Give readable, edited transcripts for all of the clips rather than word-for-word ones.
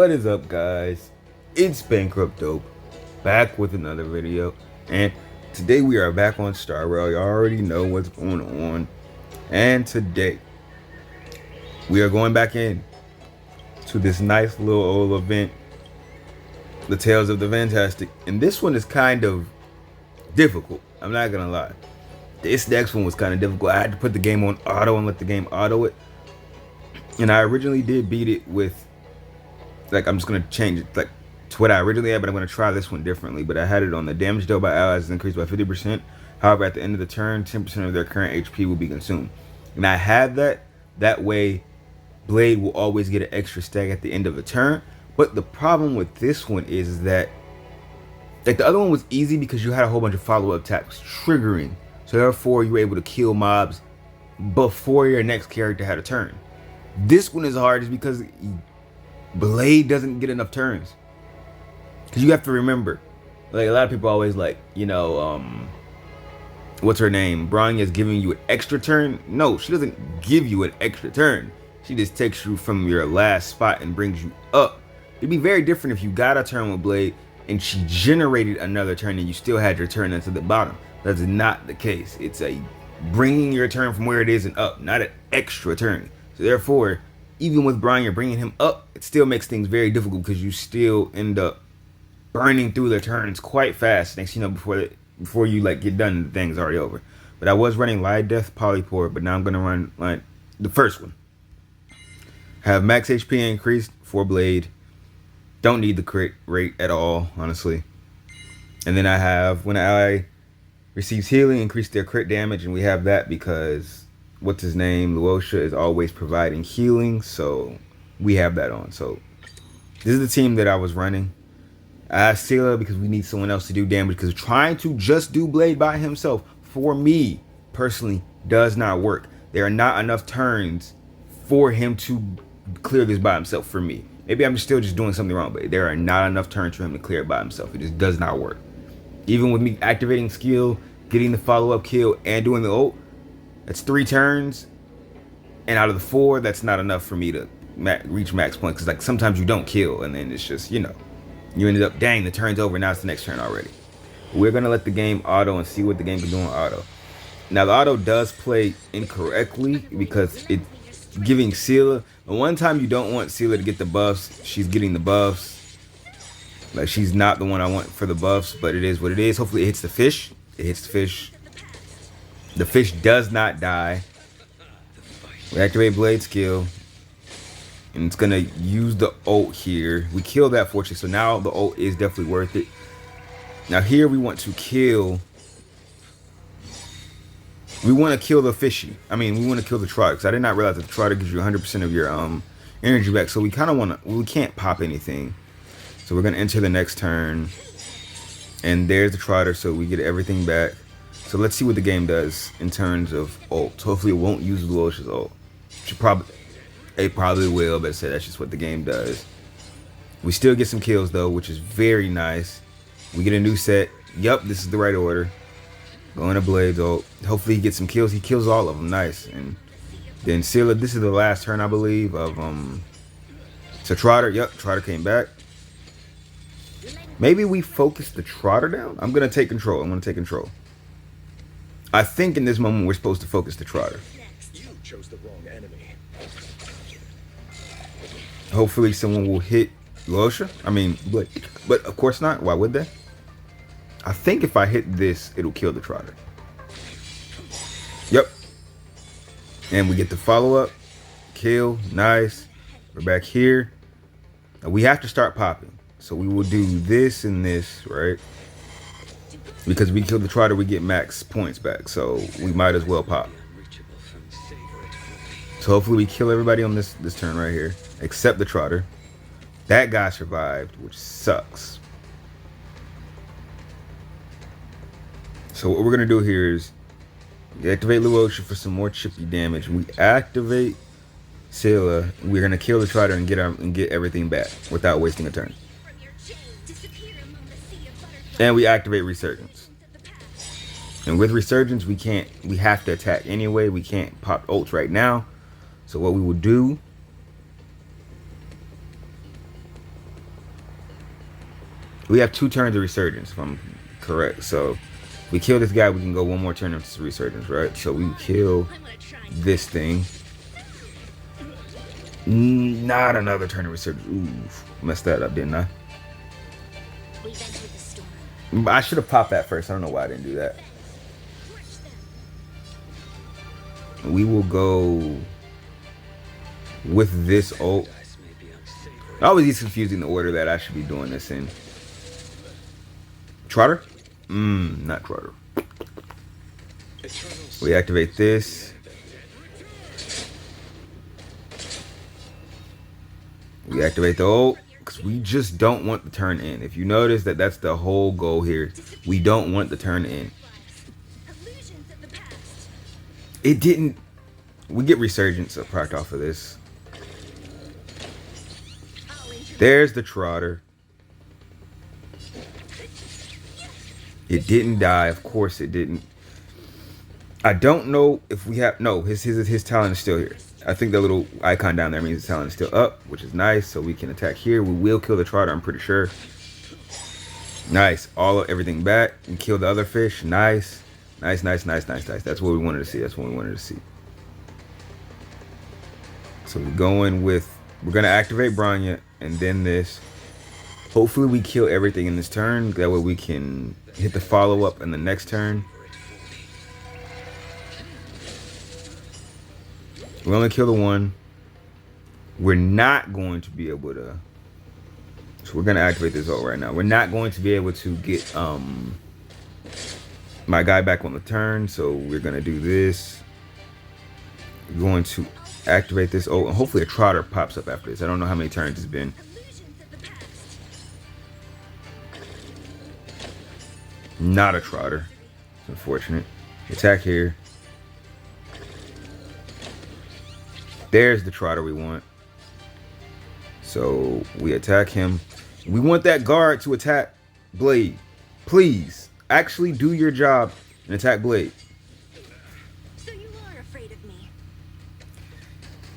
What is up, guys? It's Bankrupt Dope, back with another video, and today we are back on Star Rail. You already know what's going on, and today we are going back in to this nice little old event, the Tales of the Fantastic, and this one is kind of difficult. I'm not gonna lie. This next one was kind of difficult. I had to put the game on auto and let the game auto it, and I originally did beat it with, like, I'm just gonna change it like to what I originally had, but I'm gonna try this one differently. But I had it on the damage dealt by allies is increased by 50%. However, at the end of the turn, 10% of their current HP will be consumed. And I had that way Blade will always get an extra stack at the end of the turn. But the problem with this one is that, like, the other one was easy because you had a whole bunch of follow-up attacks triggering. So therefore you were able to kill mobs before your next character had a turn. This one is hard just because Blade doesn't get enough turns. Because you have to remember, like, a lot of people always like, what's her name? Bronya's giving you an extra turn. No, she doesn't give you an extra turn. She just takes you from your last spot and brings you up. It'd be very different if you got a turn with Blade and she generated another turn and you still had your turn into the bottom. That's not the case. It's a bringing your turn from where it is and up, not an extra turn. So therefore, even with Bronya bringing him up, it still makes things very difficult because you still end up burning through the turns quite fast. Next, before you like get done, the thing's already over. But I was running Live Death Polypore, but now I'm gonna run like the first one. Have max HP increased for Blade. Don't need the crit rate at all, honestly. And then I have, when an ally receives healing, increase their crit damage, and we have that because what's his name, Luosha, is always providing healing, so we have that on. So this is the team that I was running. I asked Sela because we need someone else to do damage, because trying to just do Blade by himself, for me personally, does not work. There are not enough turns for him to clear this by himself for me. Maybe I'm still just doing something wrong, but there are not enough turns for him to clear it by himself. It just does not work. Even with me activating skill, getting the follow-up kill, and doing the ult, that's 3 turns, and out of the 4, that's not enough for me to reach max point. Because, like, sometimes you don't kill, and then it's just, you ended up, dang, the turn's over, now it's the next turn already. We're gonna let the game auto and see what the game can do on auto. Now, the auto does play incorrectly because it's giving Sela. The one time you don't want Sela to get the buffs, she's getting the buffs. Like, she's not the one I want for the buffs, but it is what it is. Hopefully it hits the fish. It hits the fish. The fish does not die. We activate Blade skill, and it's gonna use the ult here. We kill that fortune, so now the ult is definitely worth it. Now here we want to kill. We want to kill the fishy. I mean, we want to kill the Trotter, because I did not realize that the Trotter gives you 100% of your energy back. So we kind of want to. We can't pop anything. So we're gonna enter the next turn, and there's the Trotter, so we get everything back. So let's see what the game does in terms of ult. Hopefully it won't use Luosha's ult. It probably will, but I said that's just what the game does. We still get some kills though, which is very nice. We get a new set. Yup, this is the right order. Going to Blade's ult. Hopefully he gets some kills. He kills all of them. Nice. And then Sela, this is the last turn, I believe, of so Trotter. Yup, Trotter came back. Maybe we focus the Trotter down. I'm gonna take control. I'm gonna take control. I think in this moment we're supposed to focus the Trotter. You chose the wrong enemy. Hopefully someone will hit Luosha. I mean, but of course not. Why would they? I think if I hit this, it'll kill the Trotter. Yep. And we get the follow-up. Kill. Nice. We're back here. Now we have to start popping. So we will do this and this, right? Because we kill the Trotter, we get max points back. So we might as well pop. So hopefully we kill everybody on this turn right here, except the Trotter. That guy survived, which sucks. So what we're gonna do here is we activate Luosha for some more chippy damage. We activate Sela. We're gonna kill the Trotter and get everything back without wasting a turn. And we activate Resurgence. And with Resurgence, we have to attack anyway. We can't pop ults right now. So what we will do We have 2 turns of resurgence, if I'm correct. So if we kill this guy, we can go 1 more turn of resurgence, right? So we kill this thing. Not another turn of resurgence. Ooh, messed that up, didn't I? I should have popped that first. I don't know why I didn't do that. We will go with this ult. I always get confusing the order that I should be doing this in. Trotter? Not Trotter. We activate this. We activate the ult because we just don't want the turn in. If you notice that that's the whole goal here. We don't want the turn in. It didn't. We get resurgence proc off of this. There's the Trotter. It didn't die. Of course it didn't. I don't know if we have... No, his talent is still here. I think the little icon down there means his talent is still up, which is nice. So we can attack here. We will kill the Trotter, I'm pretty sure. Nice. All of everything back. And kill the other fish. Nice. Nice. That's what we wanted to see. So we're going with... We're going to activate Bronya and then this. Hopefully we kill everything in this turn. That way we can hit the follow-up in the next turn. We only kill the one. We're not going to be able to... So we're going to activate this ult right now. We're not going to be able to get my guy back on the turn. So we're going to do this. We're going to activate this ult. And hopefully a Trotter pops up after this. I don't know how many turns it's been. Not a Trotter. It's unfortunate. Attack here. There's the Trotter we want. So we attack him. We want that guard to attack Blade. Please, actually do your job and attack Blade. So you are afraid of me.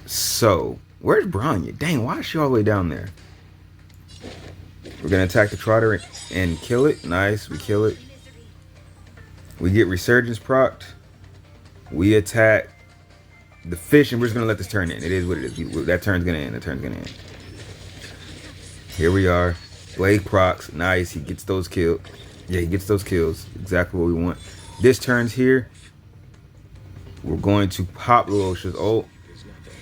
So, where's Bronya? Dang, why is she all the way down there? We're going to attack the Trotter and kill it. Nice, we kill it. We get Resurgence procced. We attack the fish, and we're just going to let this turn in. It is what it is. That turn's going to end. The turn's going to end. Here we are. Blade procs. Nice. He gets those killed. Yeah, he gets those kills. Exactly what we want. This turn's here. We're going to pop Lelouch's ult.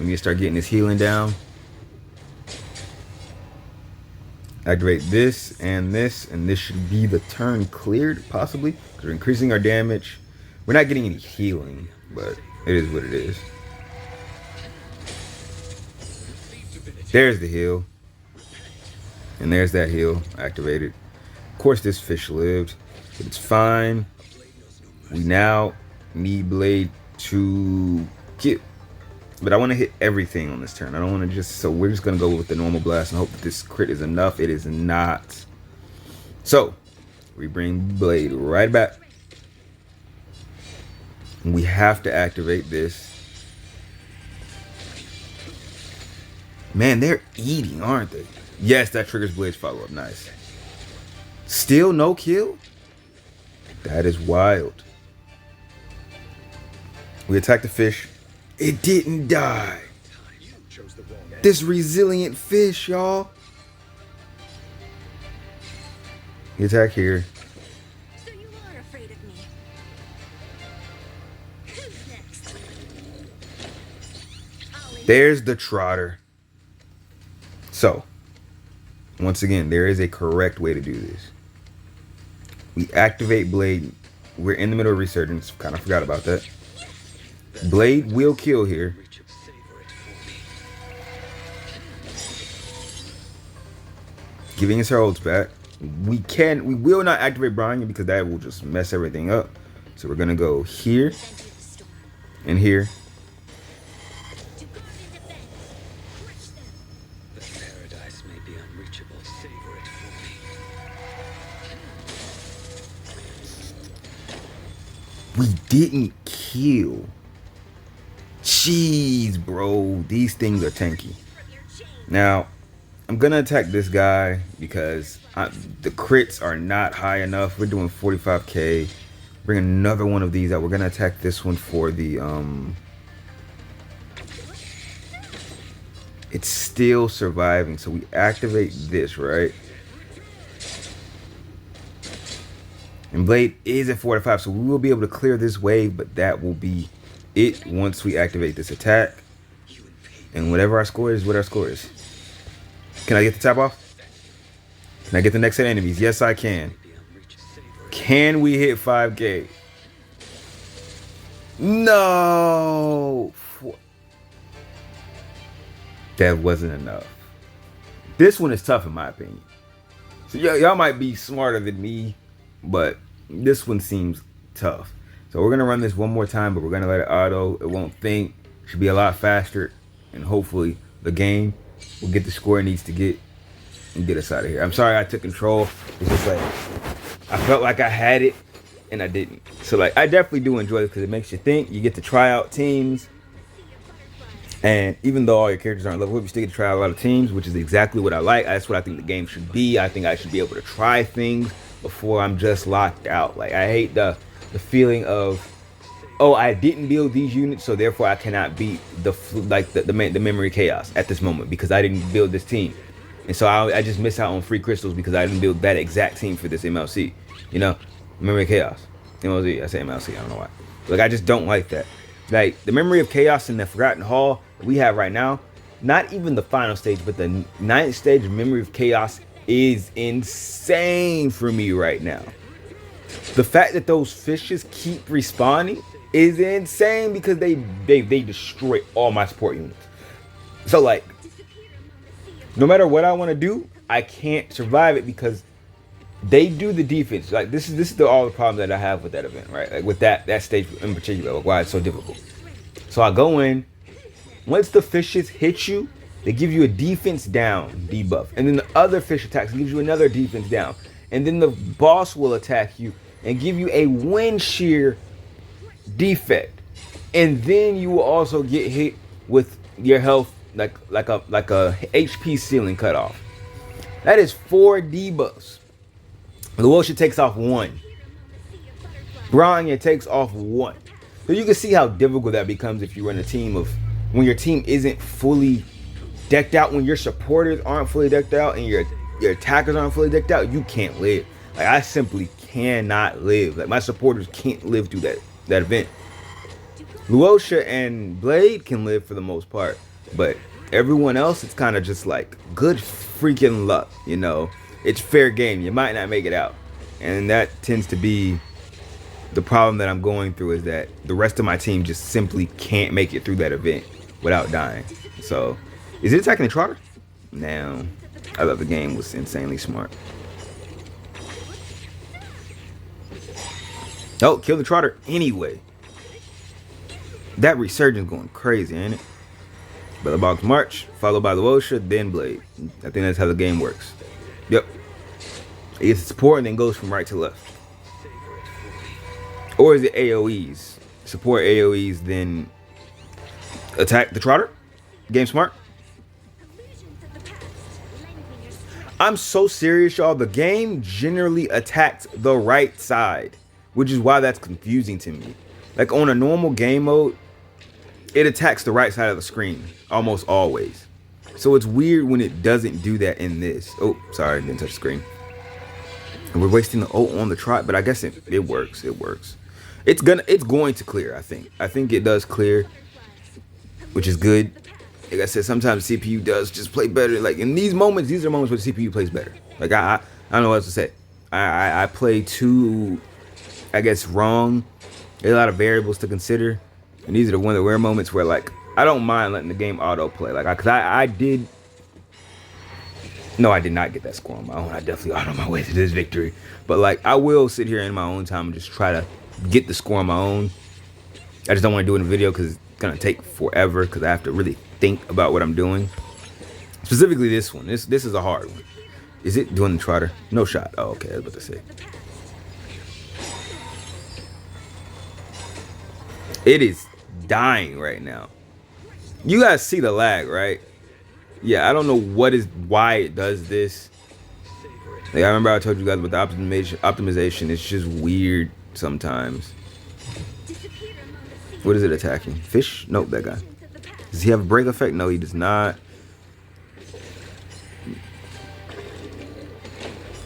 We need to start getting his healing down. Activate this, and this should be the turn cleared, possibly. Because we're increasing our damage. We're not getting any healing, but it is what it is. There's the heal. And there's that heal activated. Of course, this fish lived, but it's fine. We now need Blade to get... But I want to hit everything on this turn. I don't want to just... So we're just going to go with the normal blast and hope that this crit is enough. It is not. So, we bring Blade right back. We have to activate this. Man, they're eating, aren't they? Yes, that triggers Blade's follow-up. Nice. Still no kill? That is wild. We attack the fish. It didn't die. This resilient fish, y'all. We attack here. So you are afraid of me. Who's next? There's the Trotter. So, once again, there is a correct way to do this. We activate Blade. We're in the middle of Resurgence. Kind of forgot about that. Blade will kill here. Giving us her ults back. We will not activate Bronya because that will just mess everything up. So we're gonna go here and here. The paradise may be unreachable. Savor it for me. We didn't kill. Jeez, bro. These things are tanky. Now, I'm gonna attack this guy because the crits are not high enough. We're doing 45k. Bring another one of these out. We're gonna attack this one for the It's still surviving, so we activate this, right? And Blade is at 45, so we will be able to clear this wave, but that will be it once we activate this attack. And whatever our score is, what our score is. Can I get the tap off? Can I get the next set of enemies? Yes, I can. Can we hit 5k? No! That wasn't enough. This one is tough in my opinion. So y'all might be smarter than me, but this one seems tough. So we're gonna run this one more time, but we're gonna let it auto. It won't think. Should be a lot faster, and hopefully the game will get the score it needs to get and get us out of here. I'm sorry I took control. It's just like I felt like I had it and I didn't. So like I definitely do enjoy this because it makes you think. You get to try out teams. And even though all your characters aren't level up, you still get to try a lot of teams, which is exactly what I like. That's what I think the game should be. I think I should be able to try things before I'm just locked out. Like I hate the feeling of, oh, I didn't build these units, so therefore I cannot beat the memory chaos at this moment because I didn't build this team. And so I just miss out on free crystals because I didn't build that exact team for this MLC. You know, memory chaos. MLC, I say MLC, I don't know why. Like I just don't like that. Like the memory of chaos in the Forgotten Hall we have right now, not even the final stage, but the 9th stage of memory of chaos is insane for me right now. The fact that those fishes keep respawning is insane because they destroy all my support units. So like, no matter what I want to do, I can't survive it because they do the defense. Like this is all the problem that I have with that event, right? Like with that stage in particular, like why it's so difficult. So I go in. Once the fishes hit you, they give you a defense down debuff, and then the other fish attacks gives you another defense down, and then the boss will attack you and give you a wind shear defect, and then you will also get hit with your health like a HP ceiling cut off. That is 4 debuffs. Luosha takes off 1. Branya takes off 1. So you can see how difficult that becomes if you run a team of, when your team isn't fully decked out, when your supporters aren't fully decked out and your attackers aren't fully decked out, you can't live. Like I simply cannot live. Like my supporters can't live through that event. Luosha and Blade can live for the most part, but everyone else, it's kind of just like good freaking luck, you know. It's fair game. You might not make it out, and that tends to be the problem that I'm going through, is that the rest of my team just simply can't make it through that event without dying. So, is it attacking the Trotter? No. I thought the game was insanely smart. Oh, kill the Trotter anyway. That resurgence going crazy, ain't it? Bella Box March, followed by Luosha, then Blade. I think that's how the game works. Yep. It gets support and then goes from right to left. Or is it AoEs? Support AoEs, then attack the Trotter? Game smart? I'm so serious, y'all. The game generally attacks the right side, which is why that's confusing to me. Like on a normal game mode, it attacks the right side of the screen almost always. So it's weird when it doesn't do that in this. Oh, sorry, didn't touch the screen. And we're wasting the ult on the trot, but I guess it works. It works. It's going to clear, I think. I think it does clear, which is good. Like I said, sometimes the CPU does just play better. Like in these moments, these are moments where the CPU plays better. Like I don't know what else to say. I play too, I guess, wrong. There's a lot of variables to consider, and these are the one of the rare moments where like I don't mind letting the game auto play. Like I did. No, I did not get that score on my own. I definitely auto my way to this victory. But like I will sit here in my own time and just try to get the score on my own. I just don't want to do it in a video because it's gonna take forever because I have to really think about what I'm doing. Specifically this one. This is a hard one. Is it doing the Trotter? No shot. Oh, okay. I was about to say. It is dying right now. You guys see the lag, right? Yeah, I don't know why it does this. Savor it Like, I remember I told you guys about the optimization. It's just weird sometimes. Disappear among the sea What is it of attacking? Fish? Nope, that guy. visions of the past. Does he have a break effect? No, he does not.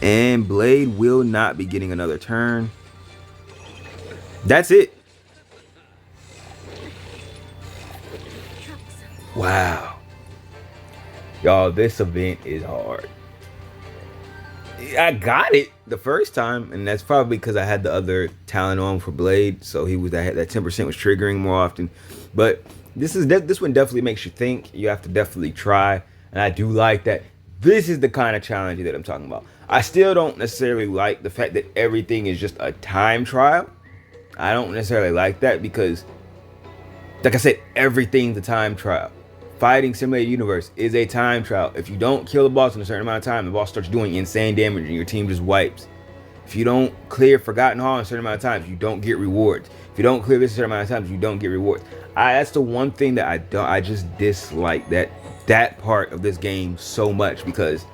And Blade will not be getting another turn. That's it. Troublesome. Wow. Y'all, this event is hard. I got it the first time, and that's probably because I had the other talent on for Blade, so he was that 10% was triggering more often. But this one definitely makes you think. You have to definitely try, and I do like that. This is the kind of challenge that I'm talking about. I still don't necessarily like the fact that everything is just a time trial. I don't necessarily like that because, like I said, everything's a time trial. Fighting Simulated Universe is a time trial. If you don't kill the boss in a certain amount of time, the boss starts doing insane damage and your team just wipes. If you don't clear Forgotten Hall in a certain amount of times, you don't get rewards. If you don't clear this a certain amount of times, you don't get rewards. That's the one thing that I just dislike that part of this game so much, because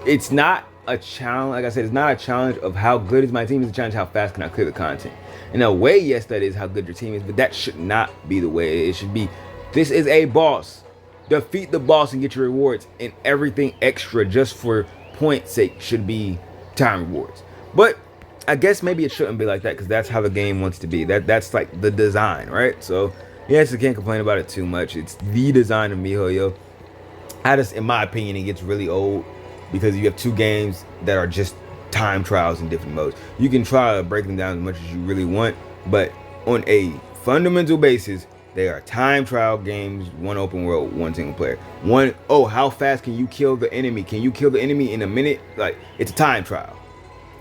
it's not a challenge. Like I said, it's not a challenge of how good is my team. It's a challenge how fast can I clear the content. In a way, yes, that is how good your team is, but that should not be the way. It should be, this is a boss. Defeat the boss and get your rewards, and everything extra just for point's sake should be time rewards. But I guess maybe it shouldn't be like that, because that's how the game wants to be. That's like the design, right? So yes, I can't complain about it too much. It's the design of MiHoYo. In my opinion, it gets really old because you have two games that are just time trials in different modes. You can try to break them down as much as you really want, but on a fundamental basis, they are time trial games. One open world, one single player. How fast can you kill the enemy? Can you kill the enemy in a minute? Like, it's a time trial.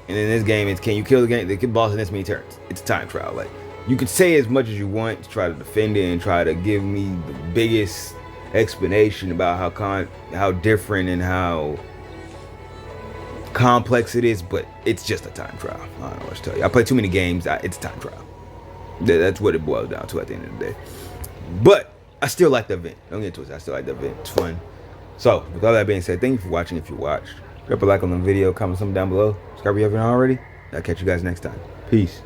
And in this game, it's can you kill the boss in this many turns? It's a time trial. Like, you could say as much as you want to try to defend it and try to give me the biggest explanation about how different and how complex it is, but it's just a time trial. I don't know what to tell you. I play too many games. It's a time trial. That's what it boils down to at the end of the day. But I still like the event. Don't get twisted. I still like the event. It's fun. So with all that being said, thank you for watching. If you watched, drop a like on the video, comment something down below, subscribe if you haven't already. I'll catch you guys next time. Peace.